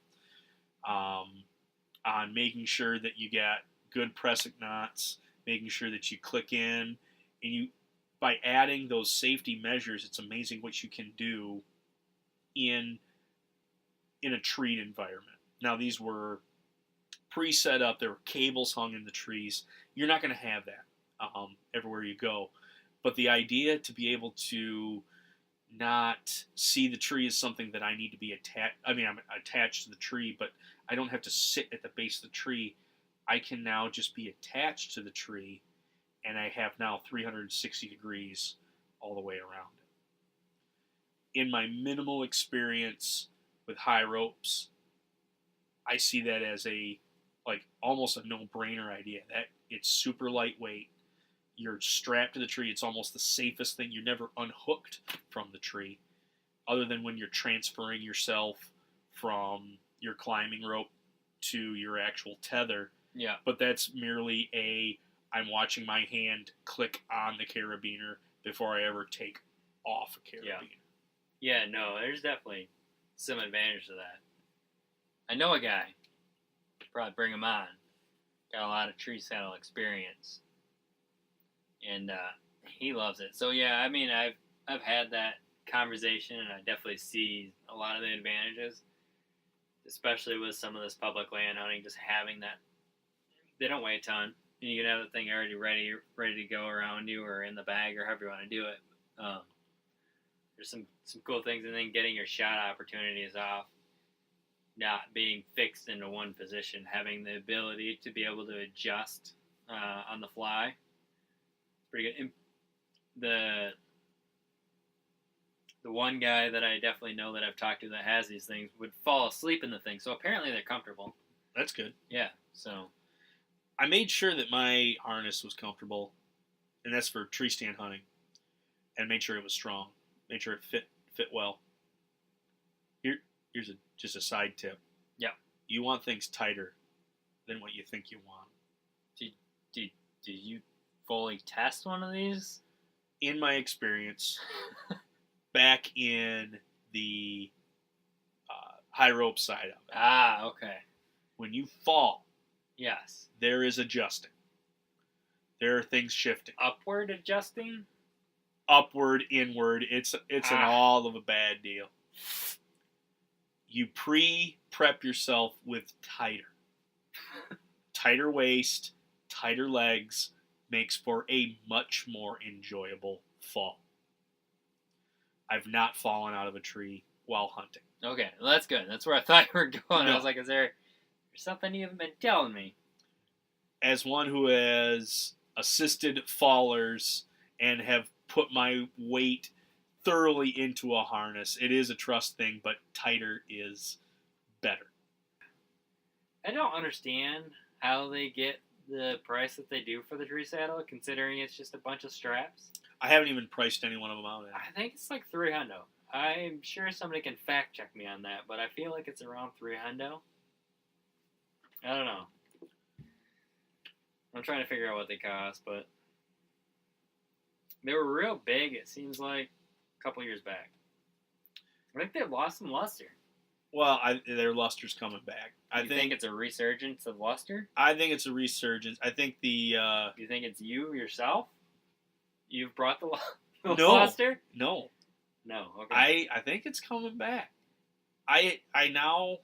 on making sure that you got good pressing knots, making sure that you click in, and by adding those safety measures, it's amazing what you can do in a treed environment. Now, these were pre-set up. There were cables hung in the trees. You're not going to have that everywhere you go. But the idea to be able to not see the tree as something that I need to be attached. I mean, I'm attached to the tree, but I don't have to sit at the base of the tree. I can now just be attached to the tree, and I have now 360 degrees all the way around it. In my minimal experience with high ropes, I see that as almost a no-brainer idea. That it's super lightweight. You're strapped to the tree. It's almost the safest thing. You're never unhooked from the tree, other than when you're transferring yourself from your climbing rope to your actual tether. Yeah. But that's merely I'm watching my hand click on the carabiner before I ever take off a carabiner. Yeah, no, there's definitely some advantage to that. I know a guy, probably bring him on, got a lot of tree saddle experience, and he loves it. So yeah, I mean, I've had that conversation, and I definitely see a lot of the advantages, especially with some of this public land hunting, just having that. They don't weigh a ton, and you can have the thing already ready to go around you or in the bag or however you want to do it. There's some cool things, and then getting your shot opportunities off, not being fixed into one position, having the ability to be able to adjust on the fly. It's pretty good. And the one guy that I definitely know that I've talked to that has these things would fall asleep in the thing, so apparently they're comfortable. That's good. Yeah, so I made sure that my harness was comfortable, and that's for tree stand hunting, and made sure it was strong. Made sure it fit well. Here's just a side tip. Yeah. You want things tighter than what you think you want. Did you fully test one of these? In my experience, back in the high rope side of it. Ah, okay. When you fall, Yes. there is adjusting. There are things shifting. Upward adjusting? Upward, inward. It's an all of a bad deal. You prep yourself with tighter waist, tighter legs makes for a much more enjoyable fall. I've not fallen out of a tree while hunting. Okay, well, that's good. That's where I thought you were going. No. I was like, is there something you haven't been telling me? As one who has assisted fallers and have put my weight thoroughly into a harness, it is a trust thing, but tighter is better. I don't understand how they get the price that they do for the tree saddle, considering it's just a bunch of straps. I haven't even priced any one of them out yet. I think it's like $300. I'm sure somebody can fact check me on that, but I feel like it's around $300. I don't know. I'm trying to figure out what they cost, but they were real big, it seems like, a couple years back. I think they've lost some luster. Well, their luster's coming back. You think it's a resurgence of luster? I think it's a resurgence. I think the... You think it's you yourself? You've brought the No. luster? No. No, okay. I think it's coming back. I now,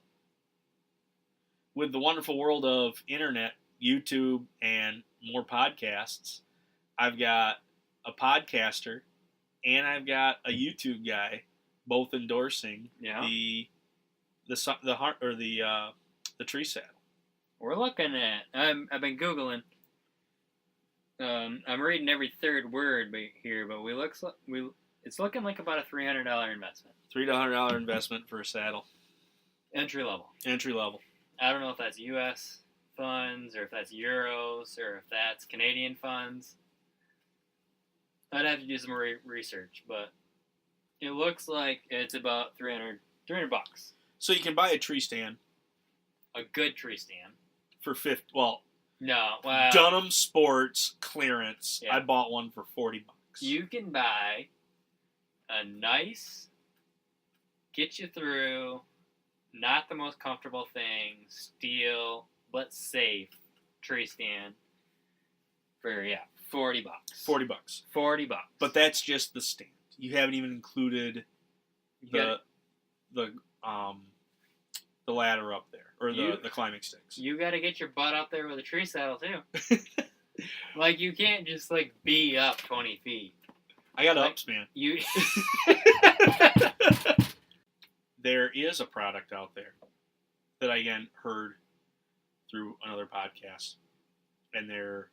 with the wonderful world of internet, YouTube, and more podcasts, I've got a podcaster and I've got a YouTube guy, both endorsing the tree saddle. We're looking at. I've been googling. I'm reading every third word here, but it's looking like about a $300 investment. $300 investment for a saddle. Entry level. I don't know if that's U.S. funds or if that's euros or if that's Canadian funds. I'd have to do some research, but it looks like it's about $300 bucks. So you can buy a tree stand. A good tree stand. For $50. Well, no. Well, Dunham Sports clearance. Yeah. I bought one for $40. You can buy a nice, get you through, not the most comfortable thing, steel, but safe tree stand for, $40. $40. $40. But that's just the stand. You haven't even included the ladder up there, or the climbing sticks. You got to get your butt up there with a tree saddle too. Like, you can't just like be up 20 feet. I got ups, man. There is a product out there that I again heard through another podcast, and they're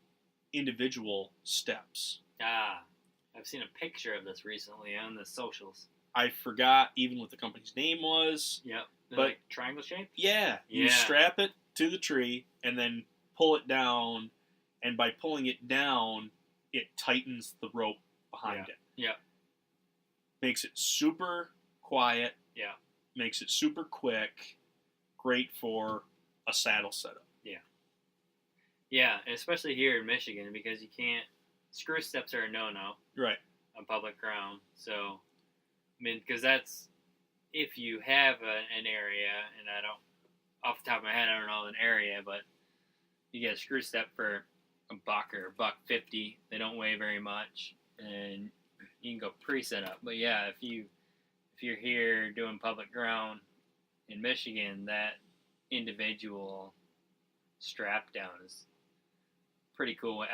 individual steps. I've seen a picture of this recently on the socials. I forgot even what the company's name was. Yep. But like triangle shape? Yeah. You strap it to the tree and then pull it down, and by pulling it down, it tightens the rope behind it. Yeah. Makes it super quiet. Yeah. Makes it super quick. Great for a saddle setup. Yeah. Yeah, and especially here in Michigan, because you can't... Screw steps are a no-no. Right. On public ground. So, I mean, because that's... If you have an area, and I don't... Off the top of my head, I don't know an area, but you get a screw step for $1 or $1.50. They don't weigh very much, and you can go pre-set up. But yeah, if you're here doing public ground in Michigan, that individual strap down is pretty cool.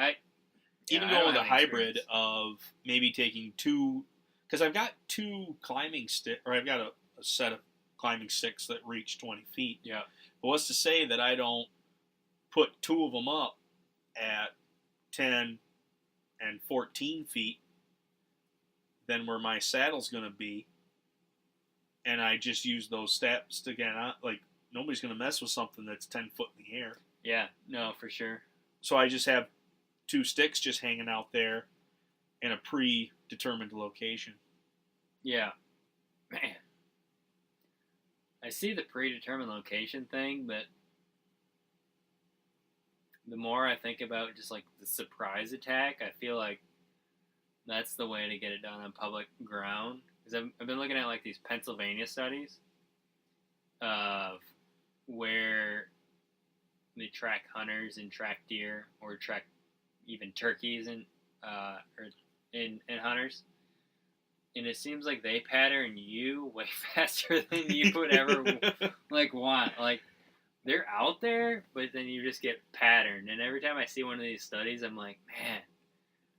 Even go with a hybrid of maybe taking two, because I've got two climbing stick, or I've got a set of climbing sticks that reach 20 feet. Yeah. But what's to say that I don't put two of them up at 10 and 14 feet, then where my saddle's going to be, and I just use those steps to get out. Like, nobody's going to mess with something that's 10 foot in the air. Yeah, no, for sure. So I just have two sticks just hanging out there in a predetermined location. Yeah. Man. I see the predetermined location thing, but the more I think about just like the surprise attack, I feel like that's the way to get it done on public ground. Because I've been looking at like these Pennsylvania studies of where they track hunters and track deer, or track even turkeys and hunters. And it seems like they pattern you way faster than you would ever want. Like, they're out there, but then you just get patterned. And every time I see one of these studies, I'm like, man,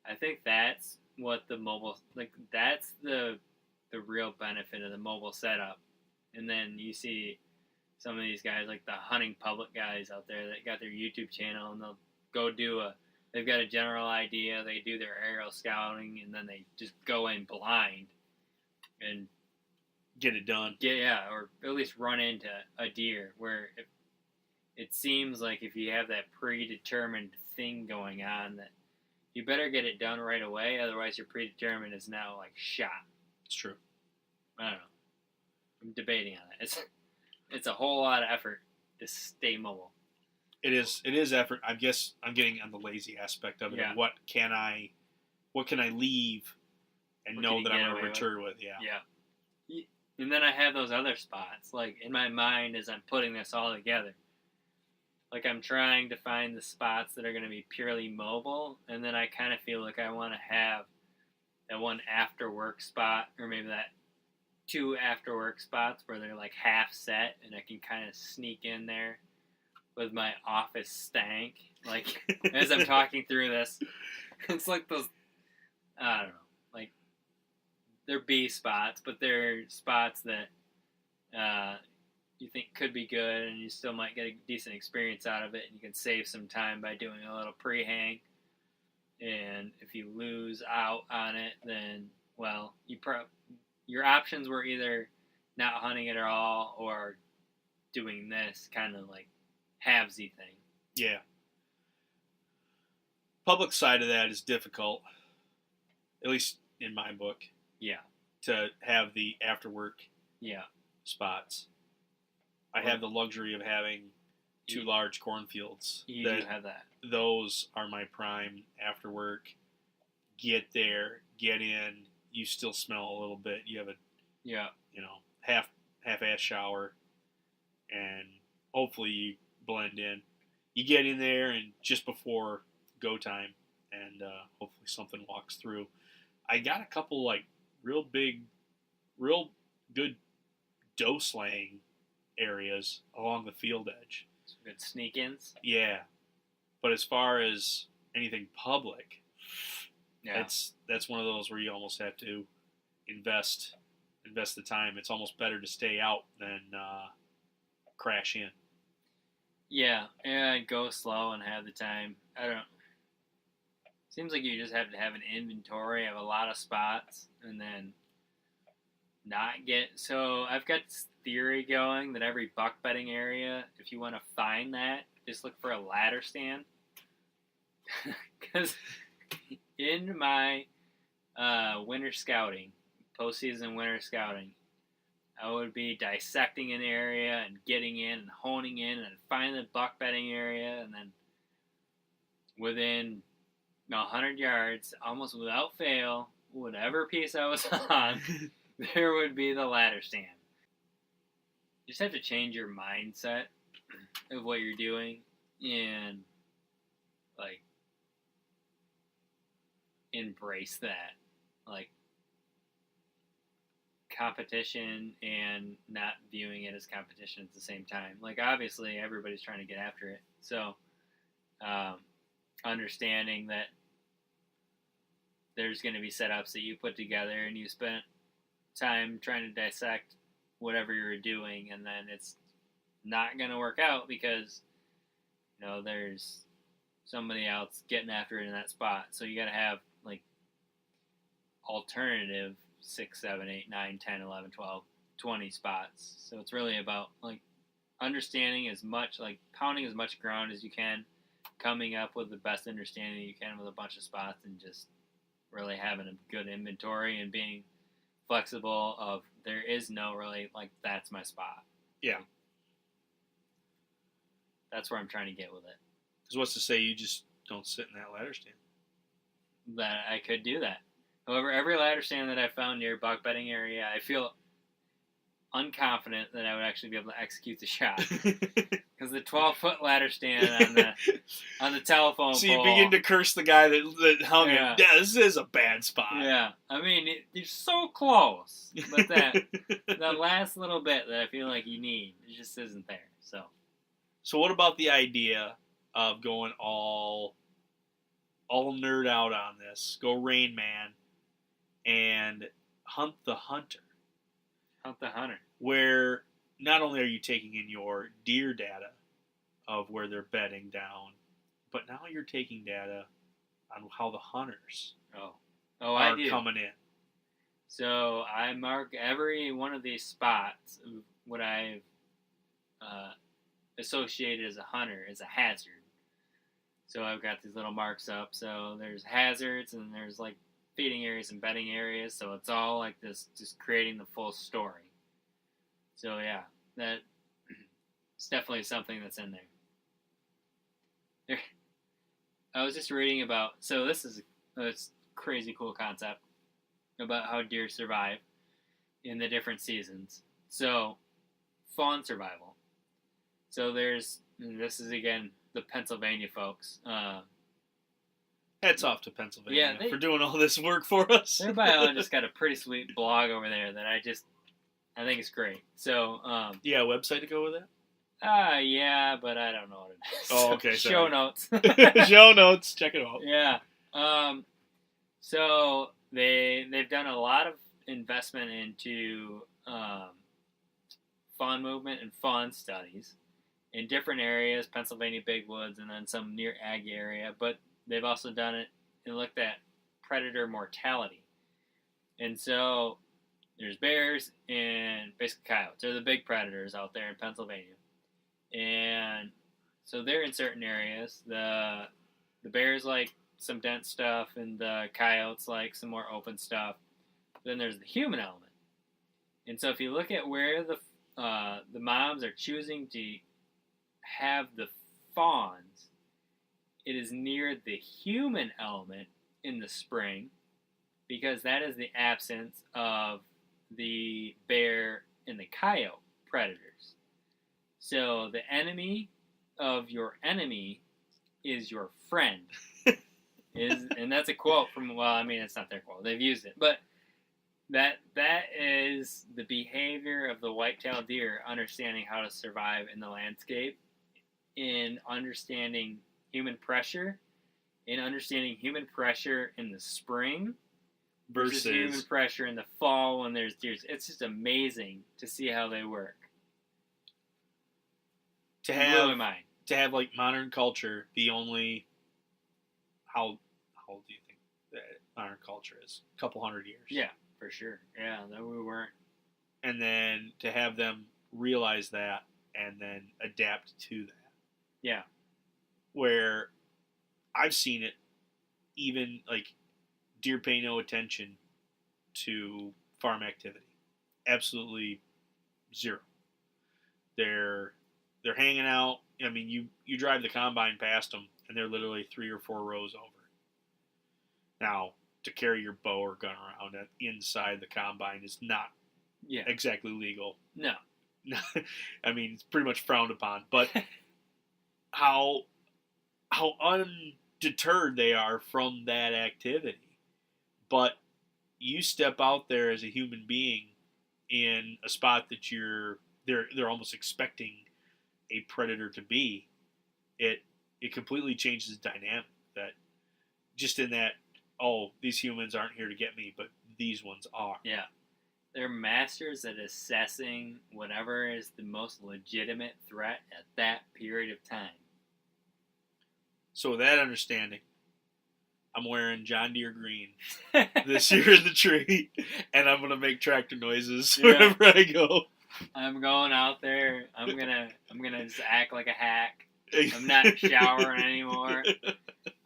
I think that's what the mobile, like, that's the real benefit of the mobile setup. And then you see some of these guys, like the hunting public guys out there that got their YouTube channel, and they'll go they've got a general idea, they do their aerial scouting, and then they just go in blind and get it done. Or at least run into a deer, where it seems like if you have that predetermined thing going on, that you better get it done right away, otherwise your predetermined is now like shot. It's true. I don't know. I'm debating on it. It's a whole lot of effort to stay mobile. It is effort. I guess I'm getting on the lazy aspect of it. Yeah. What can I leave and know that I'm going to return with? Yeah. Yeah. And then I have those other spots, like in my mind as I'm putting this all together. Like, I'm trying to find the spots that are going to be purely mobile, and then I kind of feel like I want to have that one after work spot, or maybe that two after work spots where they're like half set, and I can kind of sneak in there with my office stank, like, as I'm talking through this. It's like those, I don't know, like, they're B spots, but they're spots that you think could be good, and you still might get a decent experience out of it, and you can save some time by doing a little pre-hang. And if you lose out on it, then, well, your options were either not hunting it at all, or doing this kind of like halvesy thing. Yeah. Public side of that is difficult, at least in my book. Yeah. To have the after work spots. I have the luxury of having two large cornfields. You do have that. Those are my prime after work. Get there, get in. You still smell a little bit. You have a half-ass shower, and hopefully you blend in. You get in there, and just before go time, and hopefully something walks through. I got a couple like real good doe slaying areas along the field edge. Some good sneak-ins. Yeah, but as far as anything public, that's one of those where you almost have to invest the time. It's almost better to stay out than crash in. Yeah, go slow and have the time. Seems like you just have to have an inventory of a lot of spots and then not get. So I've got this theory going that every buck bedding area, if you want to find that, just look for a ladder stand. Because in my winter scouting, postseason winter scouting, I would be dissecting an area and getting in and honing in and finding the buck bedding area, and then within 100 yards, almost without fail, whatever piece I was on, there would be the ladder stand. You just have to change your mindset of what you're doing and like embrace that, like competition and not viewing it as competition at the same time. Like obviously everybody's trying to get after it, so understanding that there's going to be setups that you put together and you spent time trying to dissect whatever you're doing, and then it's not going to work out because there's somebody else getting after it in that spot. So you got to have like alternative 6, 7, 8, 9, 10, 11, 12, 20 spots. So it's really about like understanding as much, like pounding as much ground as you can, coming up with the best understanding you can with a bunch of spots, and just really having a good inventory and being flexible of there is no really like that's my spot. Yeah. That's where I'm trying to get with it. Because what's to say you just don't sit in that ladder stand? That I could do that. However, every ladder stand that I found near buck bedding area, I feel unconfident that I would actually be able to execute the shot. Because the 12-foot ladder stand on the telephone pole. So you begin to curse the guy that hung it. Yeah, this is a bad spot. Yeah. I mean, you're so close. But that last little bit that I feel like you need, it just isn't there. So what about the idea of going all nerd out on this? Go Rain Man and hunt the hunter. Hunt the hunter. Where not only are you taking in your deer data of where they're bedding down, but now you're taking data on how the hunters are coming in. So I mark every one of these spots, what I've associated as a hunter, as a hazard. So I've got these little marks up. So there's hazards and there's like feeding areas and bedding areas. So it's all like this, just creating the full story. So yeah, that it's definitely something that's in there. I was just reading about, so this is a crazy cool concept about how deer survive in the different seasons. So fawn survival. So this is again the Pennsylvania folks. Hats off to Pennsylvania for doing all this work for us. Their biologist got a pretty sweet blog over there that I think it's great. So yeah, website to go with that? Yeah, but I don't know what it is. Oh, okay. Show notes. Show notes. Check it out. Yeah. So they've done a lot of investment into fawn movement and fawn studies in different areas, Pennsylvania big woods, and then some near ag area. But they've also done it and looked at predator mortality. And so there's bears and basically coyotes. They're the big predators out there in Pennsylvania. And so they're in certain areas. The bears like some dense stuff, and the coyotes like some more open stuff. Then there's the human element. And so if you look at where the moms are choosing to have the fawns, it is near the human element in the spring, because that is the absence of the bear and the coyote predators. So the enemy of your enemy is your friend And that's a quote from, well, I mean, it's not their quote. They've used it. But that is the behavior of the white-tailed deer, understanding how to survive in the landscape, in understanding human pressure, in understanding human pressure in the spring versus human pressure in the fall when there's deer. It's just amazing to see how they work. To have like modern culture be only, how old do you think that modern culture is? A couple hundred years. Yeah, for sure. Yeah, that we weren't. And then to have them realize that and then adapt to that. Yeah. Where I've seen it, even like deer pay no attention to farm activity. Absolutely zero. They're hanging out. I mean, you drive the combine past them, and they're literally 3 or 4 rows over. Now, to carry your bow or gun around inside the combine is not exactly legal. No. I mean, it's pretty much frowned upon. But how undeterred they are from that activity. But you step out there as a human being in a spot that they're almost expecting a predator to be, it completely changes the dynamic. That just in that, oh, these humans aren't here to get me, but these ones are. Yeah. They're masters at assessing whatever is the most legitimate threat at that period of time. So with that understanding, I'm wearing John Deere green this year in the tree, and I'm gonna make tractor noises wherever I go. I'm going out there. I'm gonna just act like a hack. I'm not showering anymore.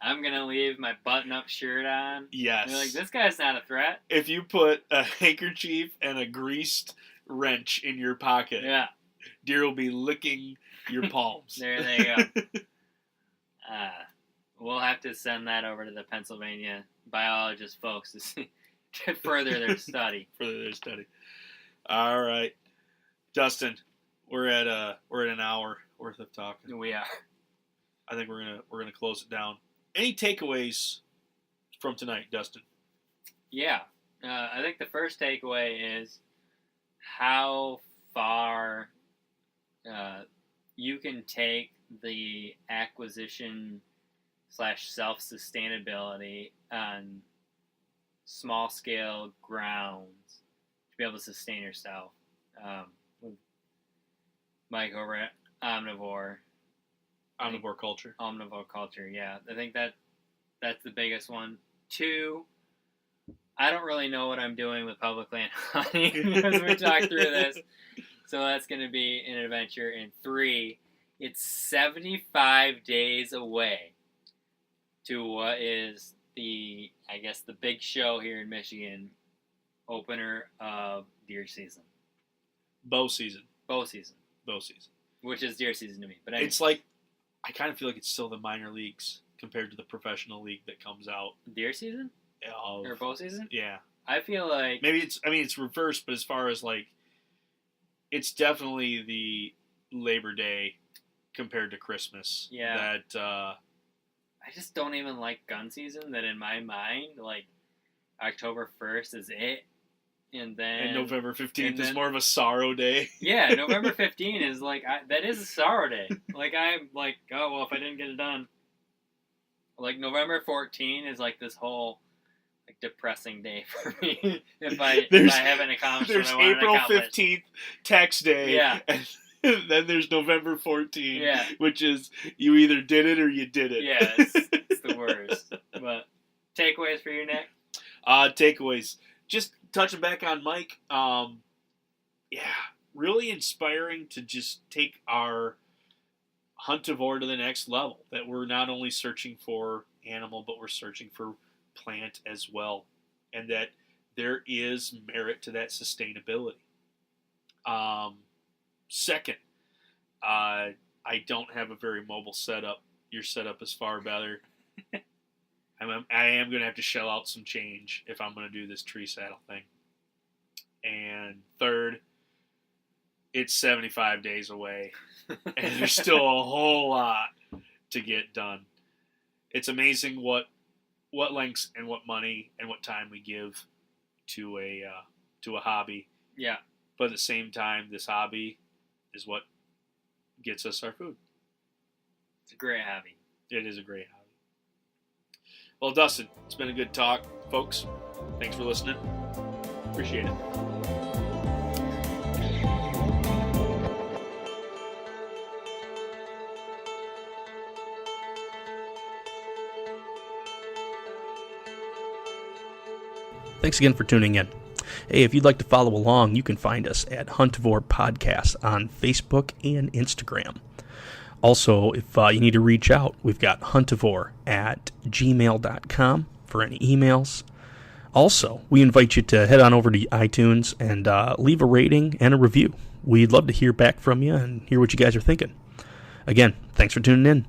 I'm gonna leave my button-up shirt on. Yes. You're like, this guy's not a threat. If you put a handkerchief and a greased wrench in your pocket, deer will be licking your palms. There they go. We'll have to send that over to the Pennsylvania biologist folks to further their study. All right, Dustin, we're at an hour worth of talking. We are. I think we're gonna close it down. Any takeaways from tonight, Dustin? Yeah, I think the first takeaway is how far you can take the acquisition / self-sustainability on small scale grounds to be able to sustain yourself. With Mike over at Omnivore Culture, yeah. I think that's the biggest one. 2, I don't really know what I'm doing with public land hunting as we talk through this. So that's going to be an adventure. And 3, it's 75 days away to what is the big show here in Michigan, opener of deer season. Bow season. Which is deer season to me. But anyway. It's like, I kind of feel like it's still the minor leagues compared to the professional league that comes out. Deer season? Or bow season? Yeah. I feel like... Maybe it's reversed, but as far as like, it's definitely the Labor Day compared to Christmas. Yeah. That, I just don't even like gun season, that in my mind, like, October 1st is it. And November 15th is more of a sorrow day. Yeah, November 15th is like, that is a sorrow day. Like, I'm like, oh, well, if I didn't get it done. Like, November 14th is like this whole, like, depressing day for me. if I haven't accomplished what I wanted to accomplish. There's April 15th, tax day. Yeah. And then there's November 14th, yeah. which is you either did it or you didn't. Yeah, it's the worst. But takeaways for you, Nick? Takeaways. Just touching back on Mike, really inspiring to just take our huntivore to the next level. That we're not only searching for animal, but we're searching for plant as well. And that there is merit to that sustainability. Second, I don't have a very mobile setup. Your setup is far better. I am going to have to shell out some change if I'm going to do this tree saddle thing. And third, it's 75 days away. And there's still a whole lot to get done. It's amazing what what lengths and what money and what time we give to a hobby. Yeah. But at the same time, this hobby is what gets us our food. It's a great hobby. It is a great hobby. Well, Dustin, it's been a good talk, folks. Thanks for listening. Appreciate it. Thanks again for tuning in. Hey, if you'd like to follow along, you can find us at Omnivore Podcast on Facebook and Instagram. Also, if you need to reach out, we've got omnivore@gmail.com for any emails. Also, we invite you to head on over to iTunes and leave a rating and a review. We'd love to hear back from you and hear what you guys are thinking. Again, thanks for tuning in.